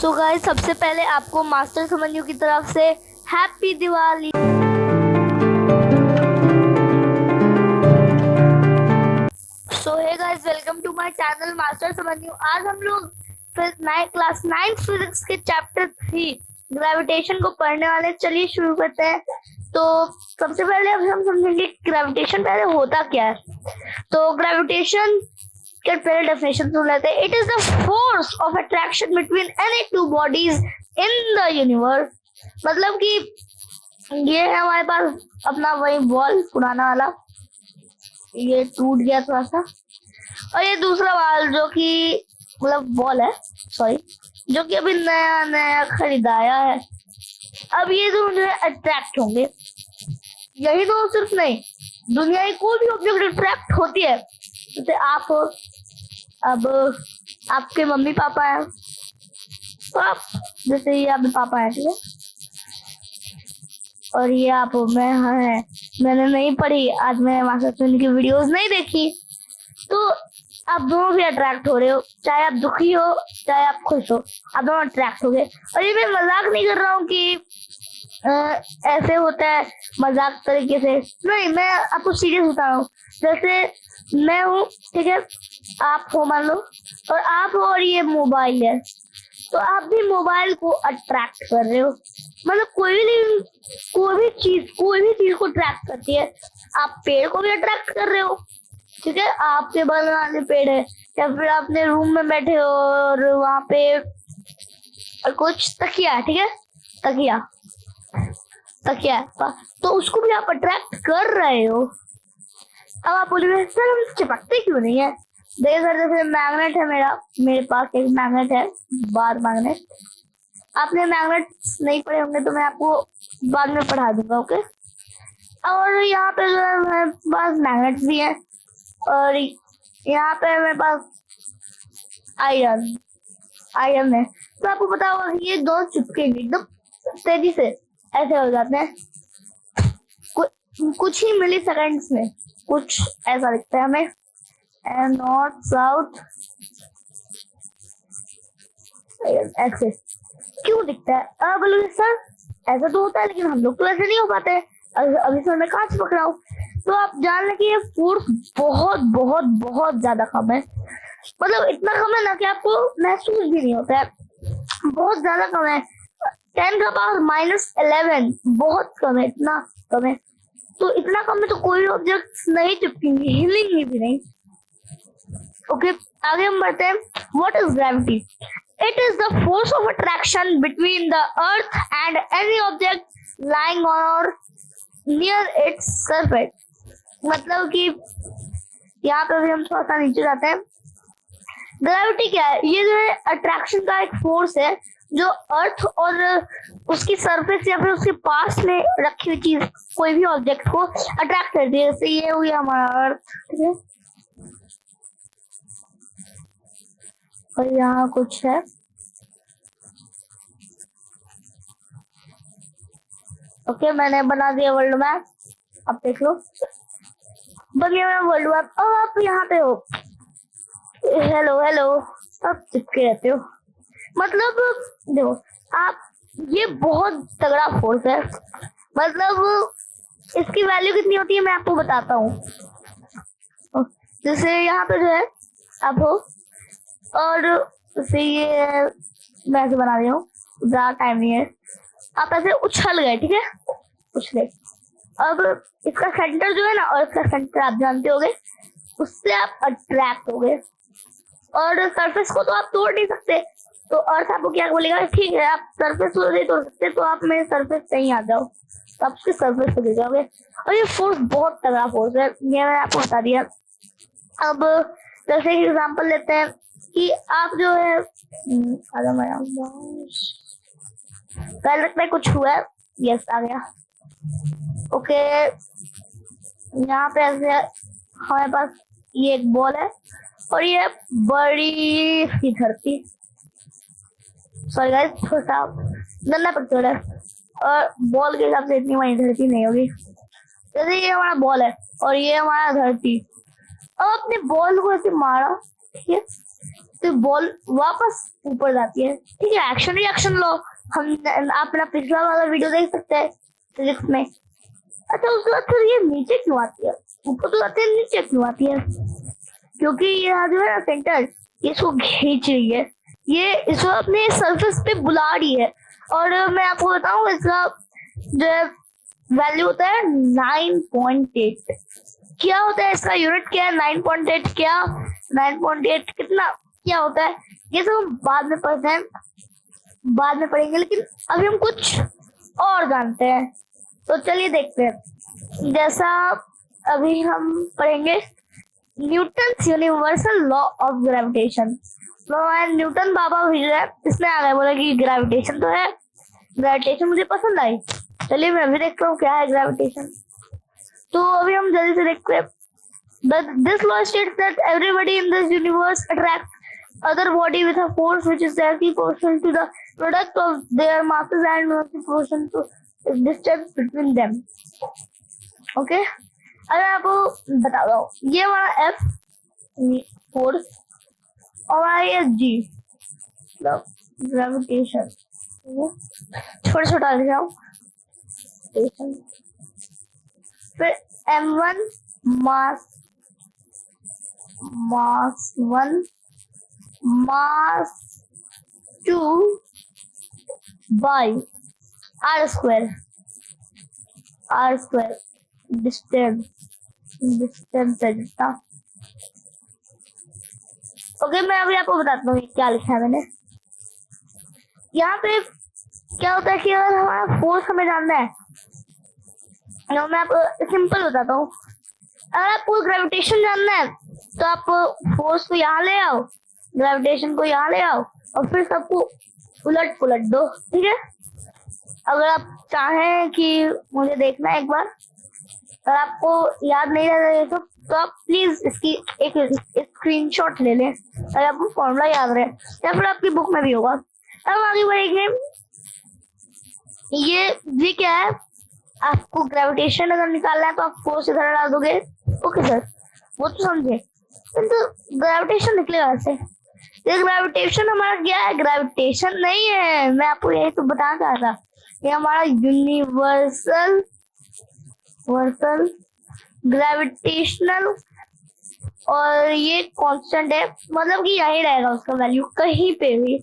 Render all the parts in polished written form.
So guys, सबसे पहले आपको मास्टर समन्यू की तरफ से happy Diwali. So hey guys, welcome to my channel master Samanyu. आज हम लोग क्लास 9 फिजिक्स के चैप्टर 3 ग्रेविटेशन को पढ़ने वाले। चलिए शुरू करते हैं। तो सबसे पहले अब हम समझेंगे ग्रेविटेशन पहले होता क्या है। तो ग्रेविटेशन के पहले डेफिनेशन सुन लेते हैं। It is the force of attraction between any two bodies in the universe. मतलब कि ये है हमारे पास अपना वही बॉल पुराना वाला, ये टूट गया थोड़ा सा, और ये दूसरा बॉल जो कि मतलब बॉल है, सॉरी, जो कि अभी नया नया खरीदाया है। अब ये दोनों अट्रैक्ट होंगे। यही तो सिर्फ नहीं, दुनिया की कोई भी ऑब्जेक्ट अट्रैक्ट होती है। जैसे आप हो, अब आपके मम्मी पापा है, तो आप जैसे ये आपके पापा है, ठीक है, और ये आप हो, मैं है, मैंने नहीं पढ़ी आज, मैं मास्टर की वीडियोस नहीं देखी, तो आप दोनों भी अट्रैक्ट हो रहे हो। चाहे आप दुखी हो चाहे आप खुश हो, आप दोनों अट्रैक्ट हो गए। और ये मैं मजाक नहीं कर रहा हूँ कि ऐसे होता है मजाक तरीके से, नहीं, मैं आपको सीरियस बता रहा हूँ। जैसे मैं हूँ, ठीक है, आप हो मान लो, और आप हो और ये मोबाइल है, तो आप भी मोबाइल को अट्रैक्ट कर रहे हो। मतलब कोई भी चीज को अट्रैक्ट करती है। आप पेड़ को भी अट्रैक्ट कर रहे हो, ठीक है, आपके बगल वाले पेड़ है, या फिर अपने रूम में बैठे हो और वहां पे कुछ तकिया है, ठीक है, तकिया है, तो उसको भी आप अट्रैक्ट कर रहे हो। अब आप बोलोगे सर हम चिपकते क्यों नहीं है। देखिए सर, जैसे मैग्नेट है मेरे पास एक मैग्नेट है, बार मैग्नेट। आपने मैग्नेट नहीं पढ़े होंगे तो मैं आपको बाद में पढ़ा दूंगा, ओके। और यहाँ पे जो है मेरे पास मैग्नेट भी है, और यहाँ पे मेरे पास आयरन है। तो आपको पता होगा कि ये दो चिपकेंगे एकदम तेजी से, ऐसे हो जाते हैं कुछ ही मिली सेकेंड्स में, कुछ ऐसा दिखता है हमें, एंड नॉर्थ साउथ ऐसे क्यों दिखता है। अब बोलोगे सर ऐसा तो होता है, लेकिन हम लोग तो ऐसे नहीं हो पाते। अभी सर मैं कहाँ चिपक रहा हूँ। तो आप जान लें कि ये फोर्स बहुत बहुत बहुत ज्यादा कम है। मतलब इतना कम है ना कि आपको महसूस भी नहीं होता है, बहुत ज्यादा कम है। 10⁻11 बहुत कम है, इतना कम है। तो इतना कम में तो कोई ऑब्जेक्ट नहीं चिपकेंगे, हिलेंगे भी नहीं। ओके, आगे हम बढ़ते हैं। What is gravity? It is the force of attraction between the earth and any object lying on और नियर इट्स सरफेस। मतलब कि यहाँ पे भी हम थोड़ा सा नीचे जाते हैं। ग्रेविटी क्या है? ये जो है अट्रैक्शन का एक फोर्स है जो अर्थ और उसकी सरफेस या फिर उसके पास में रखी हुई चीज, कोई भी ऑब्जेक्ट को अट्रैक्ट करती है। जैसे ये हुई हमारा अर्थ, ठीक है, और यहाँ कुछ है, ओके, मैंने बना दिया वर्ल्ड मैप, अब देख लो, बन गया मेरा वर्ल्ड मैप। अब आप यहाँ पे हो, हेलो हेलो, अब चिपके रहते हो। मतलब देखो आप, ये बहुत तगड़ा फोर्स है। मतलब इसकी वैल्यू कितनी होती है मैं आपको बताता हूँ। जैसे यहाँ पे जो है आप हो, और जैसे ये मैं ऐसे बना रही हूँ, ज्यादा टाइम नहीं है, आप ऐसे उछल गए, ठीक है, उछले। अब इसका सेंटर जो है ना, और इसका सेंटर आप जानते होगे, उससे आप अट्रैक्ट हो गए। और सरफेस को तो आप तोड़ नहीं सकते, तो अर्थ आपको क्या बोलेगा, ठीक है आप सरफेस को नहीं तोड़ सकते, तो आप मेरे सरफेस पे ही आ जाओ, तो आप उसके सरफेस पे गिर जाओगे। और ये फोर्स बहुत तगड़ा फोर्स है, ये मैंने आपको बता दिया। अब जैसे एग्जांपल लेते हैं कि आप जो है, पहले लगता है कुछ हुआ है, यस आ गया, ओके। यहाँ पे ऐसे हमारे पास ये एक बॉल है, और ये बड़ी सी धरती, सॉरी गाइस थोड़ा सा गंदा पिक्चर है, और बॉल के हिसाब से इतनी बड़ी धरती नहीं होगी। जैसे ये हमारा बॉल है और ये हमारा धरती। अब अपने बॉल को ऐसे मारा, ठीक है, तो बॉल वापस ऊपर जाती है। ठीक है, एक्शन रिएक्शन लो। हम आप अपना पिछला वाला वीडियो देख सकते हैं फिजिक्स में। अच्छा, उसके बाद फिर ये नीचे क्यों आती है? ऊपर तो आती है, नीचे क्यों आती है? क्योंकि ये जो है ना सेंटर, ये इसको खींच रही है, ये इसको अपने सरफेस पे बुला रही है। और मैं आपको बताऊं, इसका जो वैल्यू होता है 9.8। क्या होता है इसका यूनिट, क्या है 9.8? क्या 9.8 कितना क्या होता है ये सब हम बाद में पढ़ते हैं, बाद में पढ़ेंगे। लेकिन अभी हम कुछ और जानते हैं, तो चलिए देखते हैं। जैसा अभी हम पढ़ेंगे Newton's universal law of gravitation. तो न्यूटन बाबा भी है, इसने आ गया बोला कि ग्रेविटेशन तो है, ग्रेविटेशन मुझे पसंद आई, चलिए मैं अभी देखता हूँ क्या है ग्रेविटेशन। तो अभी हम जल्दी से देखते हैं। This law states that everybody in this universe attracts other body with a force which is directly proportional to the product of their masses and proportional to the distance between them. Okay? अगर आपको बता दो, ये हमारा F force और हमारा ये G मतलब ग्रेविटेशन, छोटा छोटा लिख रहा हूँ। फिर M1 mass 1, mass 2 by r square distance है जितना। ओके, मैं अभी आपको बताता हूँ क्या लिखा है मैंने यहाँ पे। क्या होता है कि अगर हमारा फोर्स हमें जानना है, तो मैं आपको सिंपल बताता हूँ। अगर आपको ग्रेविटेशन जानना है तो आप फोर्स को यहाँ ले आओ, ग्रेविटेशन को यहाँ ले आओ, और फिर सबको उलट पुलट दो। ठीक है, अगर आप चाहें कि मुझे देखना है एक बार, अगर आपको याद नहीं रहा तो आप प्लीज इसकी एक स्क्रीनशॉट ले लें, अगर आपको फॉर्मूला याद रहे, या फिर आपकी बुक में भी होगा। अब आगे बढ़ेंगे। ये क्या है, आपको ग्रेविटेशन अगर निकालना है तो आप फोर्स इधर डाल दोगे। ओके सर, वो तो समझे, किंतु ग्रेविटेशन निकलेगा ऐसे। ये ग्रेविटेशन हमारा क्या है? ग्रेविटेशन नहीं है, मैं आपको यही तो बताना चाह रहा था। ये हमारा यूनिवर्सल ग्रेविटेशनल, और ये कांस्टेंट है, मतलब कि यही रहेगा उसका वैल्यू कहीं पे भी।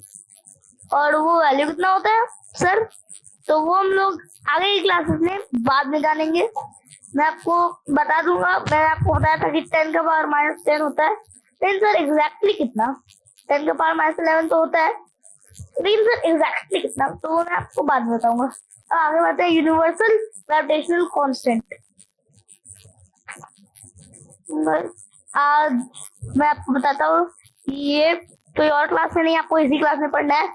और वो वैल्यू कितना होता है सर, तो वो हम लोग आगे की क्लासेस में बाद में जानेंगे। मैं आपको बता दूंगा, मैंने आपको बताया था कि 10 का पावर -10 होता है, लेकिन सर एग्जैक्टली कितना? 10 का पावर -11 तो होता है, लेकिन सर एग्जैक्टली कितना, तो वो मैं आपको बाद में बताऊंगा। आगे बढ़ते हैं। Universal gravitational constant. आज मैं आपको बताता हूँ, ये कोई और क्लास में नहीं, आपको इसी क्लास में पढ़ना है,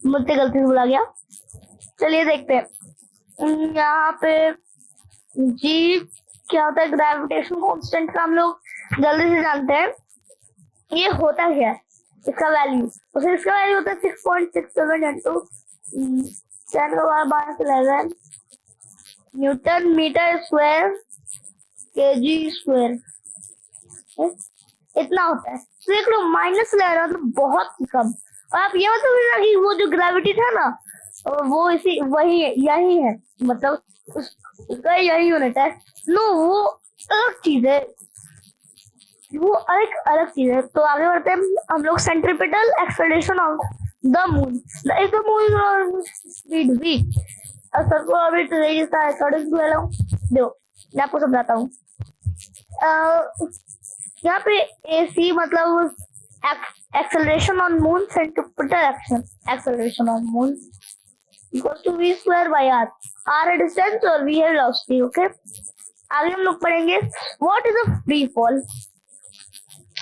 मुझसे गलती से भुला गया। चलिए देखते हैं यहाँ पे जी क्या होता है। ग्रेविटेशन कांस्टेंट का हम लोग जल्दी से जानते हैं, ये होता क्या है, इसका वैल्यू। तो इसका वैल्यू होता है 6.67 इंटू 10 का power -11 newton metre square KG square, इतना होता है। तो देख लो -11 मतलब बहुत कम। और आप ये मतलब कि वो जो ग्रेविटी था ना, वो इसी वही यही है, मतलब उसका यही यूनिट है। नो, वो अलग चीज है, वो अलग चीज है। तो आगे बढ़ते हैं हम लोग। Centripetal acceleration of the moon is the moon speed v circular orbit radius according to hello. देखो मैं आपको समझाता हूँ। यहाँ पे AC मतलब acceleration on moon, centripetal acceleration on moon equals to v square by r। r है distance और v है वेलोसिटी। ओके, आगे हम लोग पढ़ेंगे what is a free fall.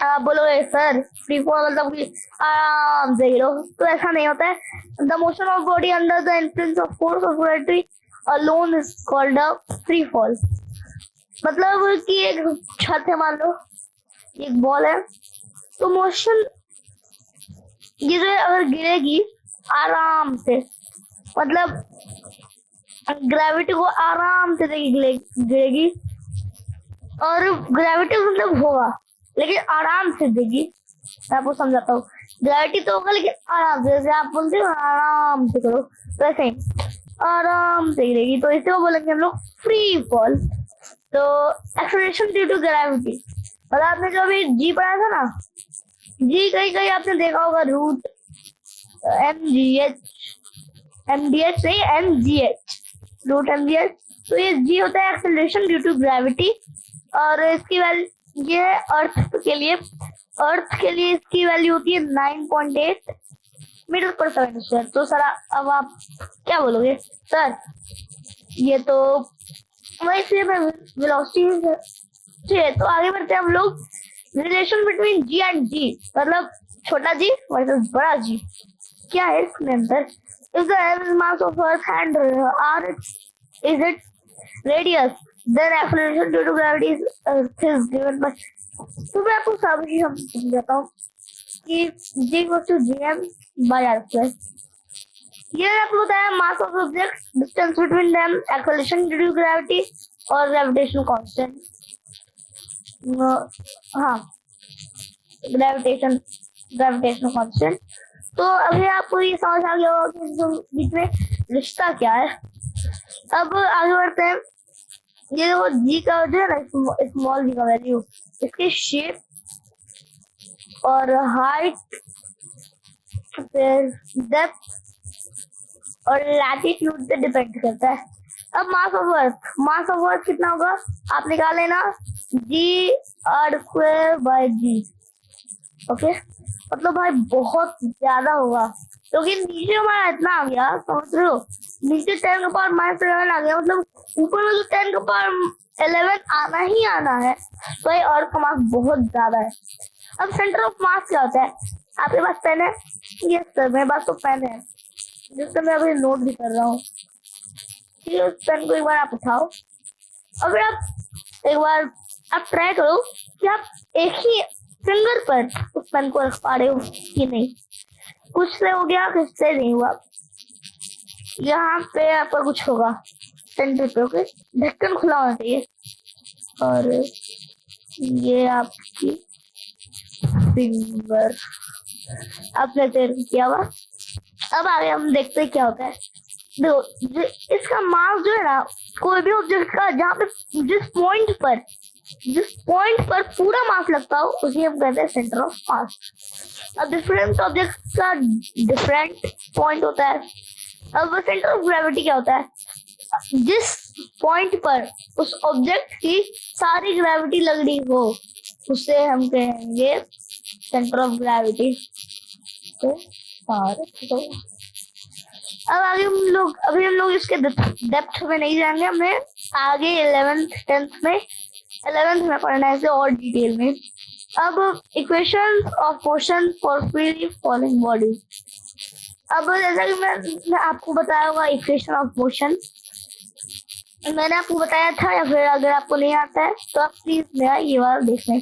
आप बोलोगे सर फ्री फॉल मतलब कि आराम से गिरो, तो ऐसा नहीं होता है। The motion of body under the influence of force of gravity alone is called a free fall. मतलब कि एक छत है, मान लो एक बॉल है, तो मोशन ये जो है अगर गिरेगी आराम से, मतलब ग्रेविटी को आराम से गिरेगी, और ग्रेविटी मतलब होगा लेकिन आराम से देगी। मैं आपको समझाता हूँ। ग्रेविटी तो होगा लेकिन आराम से, जैसे आप बोलते हो आराम से करो वैसे ही आराम से ही रहेगी, तो इसे वो बोलेंगे हम लोग फ्री फॉल। तो एक्सेलरेशन ड्यू टू ग्रेविटी, और आपने जो अभी जी पढ़ा था ना, जी कहीं कहीं आपने देखा होगा रूट एम जी एच नहीं M G H, root M G H. तो ये जी होता है एक्सेलरेशन ड्यू टू ग्रेविटी, और इसकी वैल्यू ये है अर्थ के लिए इसकी वैल्यू होती है 9.8 मीटर पर सेकंड स्क्वायर। तो सर अब आप क्या बोलोगे सर, ये तो वैसे वेलोसिटी है। तो आगे बढ़ते हैं हम लोग, रिलेशन बिटवीन जी एंड जी, मतलब छोटा जी वर्सेस बड़ा जी क्या है इसके अंदर। If the average mass of earth and R is it radius, then acceleration due to gravity is given by. तो मैं आपको सामने हम समझाता हूँ कि g equals to G M by R square. ये आपको बताया mass of object, distance between them, acceleration due to gravity और ग्रेविटेशनल कांस्टेंट। हाँ, ग्रेविटेशनल कांस्टेंट। तो अभी आपको ये समझ आ गया होगा कि बीच में रिश्ता क्या है। अब आगे बढ़ते हैं। ये देखो जी का जो है ना, स्मॉल जी का वैल्यू इसकी शेप और हाइट, फिर डेप्थ और लैटिट्यूड पे डिपेंड करता है। अब मास ऑफ अर्थ कितना होगा आप निकाल लेना, G R square by G. Okay, मतलब भाई बहुत ज्यादा होगा, क्योंकि नीचे हमारा इतना आ गया, समझ रहे हो, नीचे 10⁻⁻11 आ गया, मतलब ऊपर में तो 10⁻11 आना ही आना है, तो ये अर्थ का मास बहुत ज्यादा है। अब सेंटर ऑफ मास क्या होता है, आपके पास पेन है? यस सर, मेरे पास तो पेन है, जिससे मैं अभी नोट भी कर रहा हूँ। ठीक है, उस पेन को एक बार आप उठाओ, अगर आप एक बार आप ट्राई करो कि आप एक ही फिंगर पर उस पेन को रख पा रहे हो कि नहीं। कुछ से हो गया, कुछ से नहीं हुआ। यहाँ पे आपका कुछ होगा सेंटर पे। ओके, ढक्कन खुला होना चाहिए, और ये आपकी फिंगर आपने किया हुआ। अब आगे हम देखते हैं क्या होता है। देखो, इसका मास जो है ना, कोई भी ऑब्जेक्ट का जहाँ पे जिस पॉइंट पर पूरा मास लगता हो उसे हम कहते हैं सेंटर ऑफ मास। अब डिफरेंट ऑब्जेक्ट का डिफरेंट पॉइंट होता है। अब सेंटर ऑफ ग्रेविटी क्या होता है, जिस पॉइंट पर उस ऑब्जेक्ट की सारी ग्रेविटी लग रही हो उसे हम कहेंगे सेंटर ऑफ ग्रेविटी। अब आगे हम लोग इसके डेप्थ में नहीं जाएंगे, हमें आगे 11th में पढ़ना है इसे और डिटेल में। अब equations of motion for freely falling body. अब जैसा कि मैं आपको बताया होगा इक्वेशन ऑफ मोशन, मैंने आपको बताया था, या फिर अगर आपको नहीं आता है तो आप प्लीज मेरा ये वाला देख लें।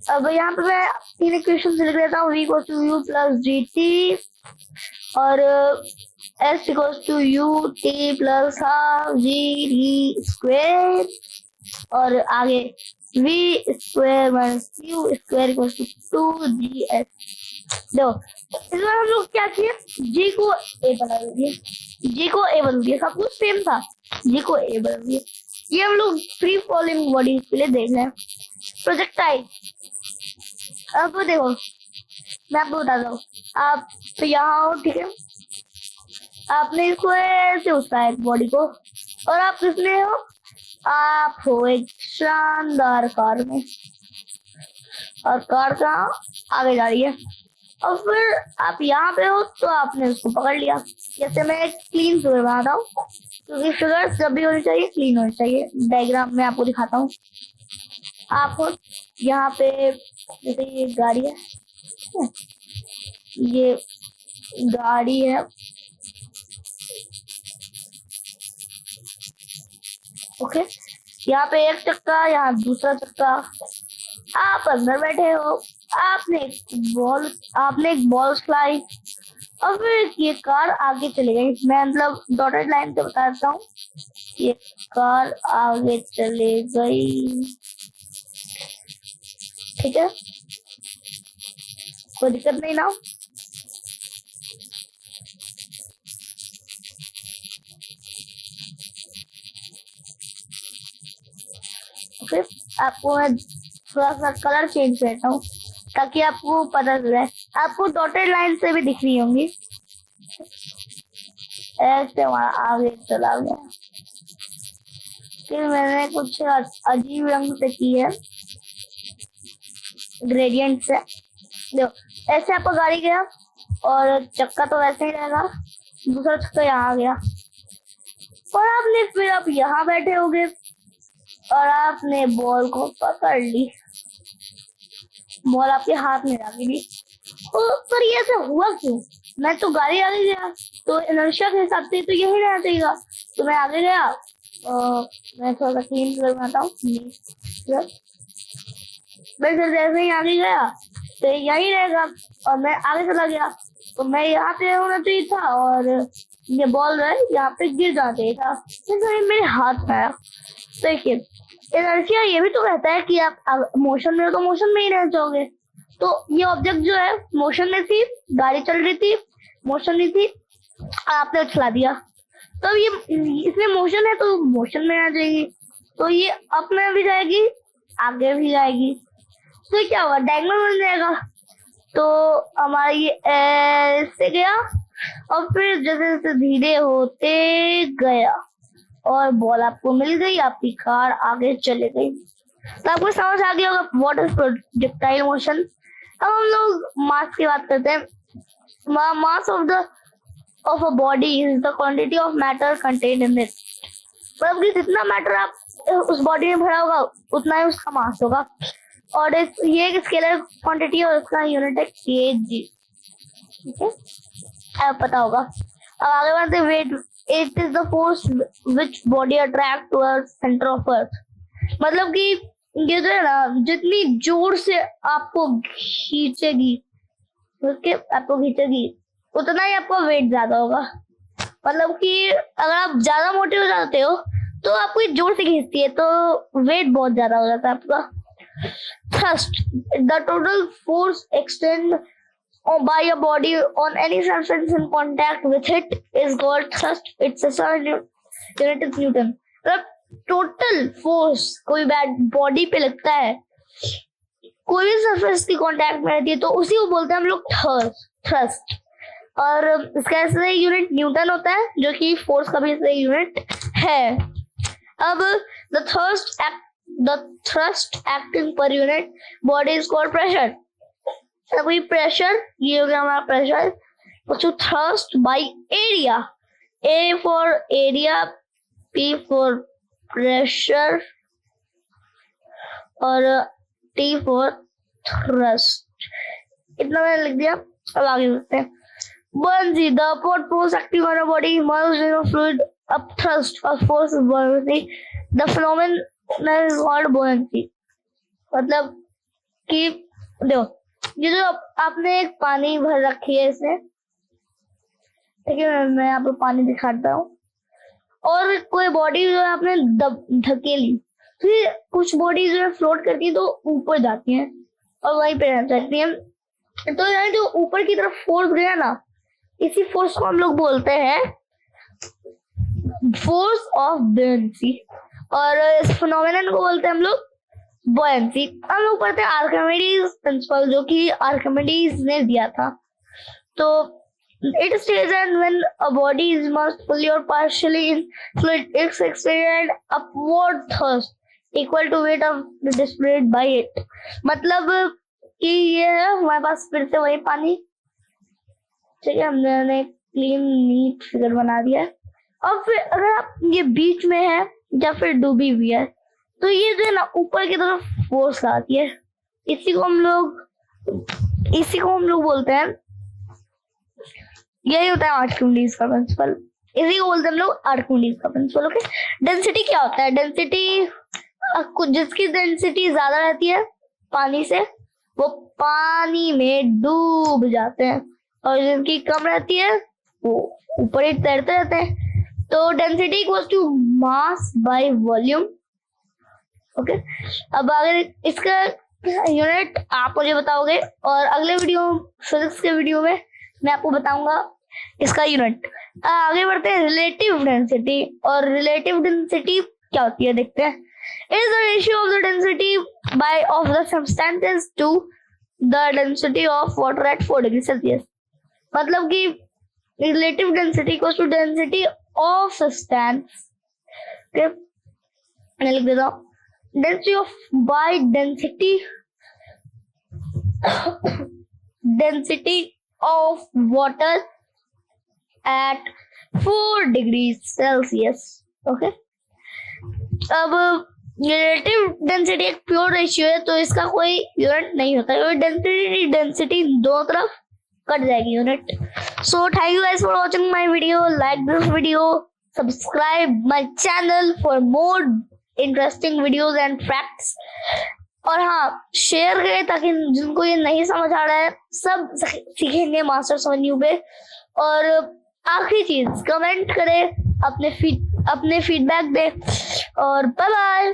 अब यहाँ पे मैं 3 इक्वेशन लिख देता हूँ, v equals to u plus D T, और s equals to u t plus half g d square, और आगे v square minus u square equals to 2gs। देखो इस बार हम लोग क्या किए, g को a बना दिए, सब कुछ सेम था, g को a बना दिए। ये हम लोग फ्री फॉलिंग बॉडी के लिए देख रहे हैं। प्रोजेक्टाइल, अब देखो मैं आपको बताता हूँ, आप तो यहाँ हो, ठीक है, आपने इसको ऐसे उठाया है बॉडी को, और आप किसमें हो, आप हो एक शानदार कार में, और कार कहाँ आगे जा रही है, और फिर आप यहाँ पे हो तो आपने उसको पकड़ लिया। जैसे मैं एक क्लीन फिगर बनाता हूँ, क्योंकि फिगर जब भी होनी चाहिए क्लीन होनी चाहिए। डायग्राम में आपको दिखाता हूँ। आप यहाँ पे जैसे ये गाड़ी है, ये गाड़ी है, ओके, यहाँ पे एक चक्का, यहाँ दूसरा चक्का, आप अंदर बैठे हो, आपने एक बॉल उछलाई, और फिर ये कार आगे चली गई। मैं मतलब डॉटेड लाइन पे बता देता हूँ, ये कार आगे चले गई, ठीक है। कोई दिक्कत नहीं ना। ओके, आपको मैं थोड़ा सा कलर चेंज करता हूँ ताकि आपको पता चले। आपको डॉटेड लाइन से भी दिख रही होंगी। ऐसे हमारा आगे चला गया। फिर मैंने कुछ अजीब रंग से की है, ग्रेडियंट से। देखो ऐसे आपका गाड़ी गया और चक्का तो वैसे ही रहेगा, दूसरा चक्का यहाँ आ गया और आपने फिर आप यहाँ बैठे होगे और आपने बॉल को पकड़ ली, बॉल आपके हाथ में आ गई। पर ये ऐसा हुआ क्यों? मैं तो गाड़ी आगे गया तो इनर्शिया के हिसाब से तो यही रहना चाहिए। तो मैं आगे गया और मैं थोड़ा सा क्लीन करवाता हूँ। मैं जैसे ही आगे गया तो यही रहेगा और मैं आगे चला गया तो मैं यहाँ पे होना चाहिए था और ये बॉल है यहाँ पे गिर जाना चाहिए था, तो मेरे हाथ में आया। देखिए इनर्शिया ये भी तो कहता है कि आप मोशन में हो तो मोशन में ही रह जाओगे। तो ये ऑब्जेक्ट जो है मोशन में थी, गाड़ी चल रही थी, मोशन नहीं थी, आपने उछला दिया तो ये इसमें मोशन है तो मोशन में आ जाएगी, तो ये अप में भी जाएगी आगे भी जाएगी। तो क्या हुआ, डायगोनल बन जाएगा। तो हमारा ये ऐसे गया और फिर जैसे जैसे धीरे होते गया और बॉल आपको मिल गई, आपकी कार आगे चले गई। तो आपको समझ आ गया होगा व्हाट इज प्रोजेक्टाइल मोशन। अब हम लोग मास की बात करते हैं। Mass of a body is the quantity of matter contained in it. मतलब कि जितना मैटर आप उस बॉडी में भरा होगा उतना ही उसका मास होगा। और ये एक स्केलर क्वांटिटी है और उसका यूनिट है केजी। ठीक है, अब पता होगा। अब आगे बढ़ते, weight it is the force which body attract toward centre of earth. मतलब कि ये जो है ना, जितनी जोर से आपको खींचेगी उतना ही आपका वेट ज्यादा होगा। मतलब कि अगर आप ज्यादा मोटे हो जाते हो तो आपको जोर से खींचती है तो वेट बहुत ज्यादा हो जाता है आपका। Thrust, the total force extend by a body on any surface in contact with it is called thrust. It's a unit is Newton. मतलब टोटल फोर्स कोई बॉडी पे लगता है, कोई भी सरफेस की कांटेक्ट में रहती है तो उसी को बोलते हैं हम लोग थ्रस्ट। और इसका ऐसे यूनिट न्यूटन होता है जो कि फोर्स का भी ऐसे यूनिट है। अब the thrust acting per unit body is called pressure. अभी प्रेशर, ये हो गया हमारा प्रेशर, तो thrust by area, A for area, P for pressure और T for thrust। इतना मैंने लिख दिया। अब आगे बढ़ते हैं। Buoyancy, the upward force acting on a body immersed in a fluid, up thrust or force is buoyancy. The phenomenon is called buoyancy. मतलब कि देखो, ये जो आपने एक पानी भर रखी है इसमें, ठीक है, मैं यहाँ पे पानी दिखाता हूँ और कोई बॉडी जो है आपने धकेली, फिर कुछ बॉडी जो है फ्लोट करती है तो ऊपर जाती है और वहीं पे रह जाती है। तो यार जो ऊपर की तरफ फोर्स गया ना, इसी फोर्स को हम लोग बोलते हैं फोर्स ऑफ बुoyancy और इस फिनोमेनन को बोलते हैं हम लोग बुoyancy। हम लोग पढ़ते हैं आर्किमिडीज प्रिंसिपल, जो कि आर्किमिडीज ने दिया था। तो it states that when a body is immersed fully or partially in fluid, it's experienced upward thrust equal to weight of displayed by it। मतलब कि ये है हमारे पास फिर से वही पानी, ठीक है, हमने क्लीन नीट फिगर बना दिया है। और फिर अगर आप ये बीच में है या फिर डूबी हुई है तो ये जो है ना ऊपर की तरफ फोर्स आती है, इसी को हम लोग बोलते हैं, यही होता है आर्किमिडीज का प्रिंसिपल, इसी को बोलते हैं हम लोग आर्किमिडीज का प्रिंसिपल। ओके, डेंसिटी क्या होता है? डेंसिटी, जिसकी डेंसिटी ज्यादा रहती है पानी से वो पानी में डूब जाते हैं और जिनकी कम रहती है वो ऊपर ही तैरते रहते हैं। तो density equals to mass by volume. Okay, अब अगर इसका यूनिट आप मुझे बताओगे, और अगले वीडियो फिजिक्स के वीडियो में मैं आपको बताऊंगा इसका यूनिट। आगे बढ़ते हैं रिलेटिव डेंसिटी। और रिलेटिव डेंसिटी क्या होती है देखते हैं। It is the ratio of the density by of the substances to the density of water at 4 degree Celsius. मतलब कि relative density equals to density of substance, मैं लिख देता हूँ density of by density of water at 4 degree Celsius. Okay, अब relative density एक pure ratio है तो इसका कोई यूनिट नहीं होता है। डेंसिटी दोनों तरफ कट जाएगी unit. So thank you guys for watching my video. Like this video, subscribe my channel for more interesting videos and facts. और हाँ, शेयर करें ताकि जिनको ये नहीं समझ आ रहा है सब सीखेंगे मास्टर्स ऑन यू पे। और आखिरी चीज, कमेंट करें, अपने फीडबैक दे, और बाय बाय।